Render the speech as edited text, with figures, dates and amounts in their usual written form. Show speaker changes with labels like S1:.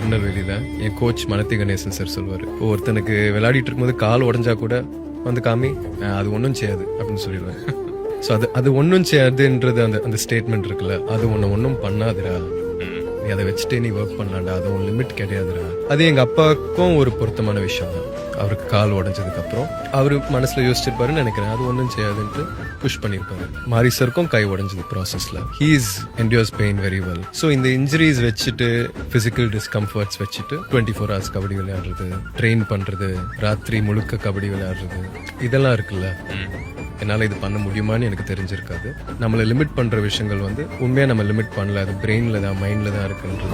S1: திருநெல்வேலியில என் coach மனத்தி Ganesan sir சொல்லுவார், ஒருத்தனுக்கு விளையாடிட்டு இருக்கும்போது கால் உடஞ்சா கூட வந்து காமி அது ஒன்றும் செய்யாது அப்படின்னு சொல்லிடுவேன். ஸோ அது ஒன்றும் செய்யாதுன்றது அந்த ஸ்டேட்மெண்ட் இருக்குல்ல, அது ஒன்றும் பண்ணாதுடா, நீ அதை வச்சுட்டே நீ ஒர்க் பண்ணலாம்டா, அது ஒன் லிமிட் கிடையாதுடா. அது எங்க அப்பாவுக்கும் ஒரு பொருத்தமான விஷயம் தான். அவருக்கு கால் உடஞ்சதுக்கு அப்புறம் அவரு மனசுல யோசிச்சிருப்பாருன்னு நினைக்கிறேன், அது ஒன்றும் செய்யாதுன்ட்டு புஷ் பண்ணியிருப்பாரு. மாரி சருக்கும் கை உடஞ்சது ப்ராசஸ்ல. He is endures pain very well. So இந்த இன்ஜுரிஸ் வச்சுட்டு பிசிக்கல் டிஸ்கம்ஃபர்ட்ஸ் வச்சுட்டு 24 hours கபடி விளையாடுறது, ட்ரெயின் பண்றது, ராத்திரி முழுக்க கபடி விளையாடுறது, இதெல்லாம் இருக்குல்ல, என்னால் இது பண்ண முடியுமான்னு எனக்கு தெரிஞ்சிருக்காது. நம்மளை லிமிட் பண்ற விஷயங்கள் வந்து உண்மையா நம்ம லிமிட் பண்ணல, அது பிரெயின்ல தான் மைண்ட்ல தான் இருக்குன்றது.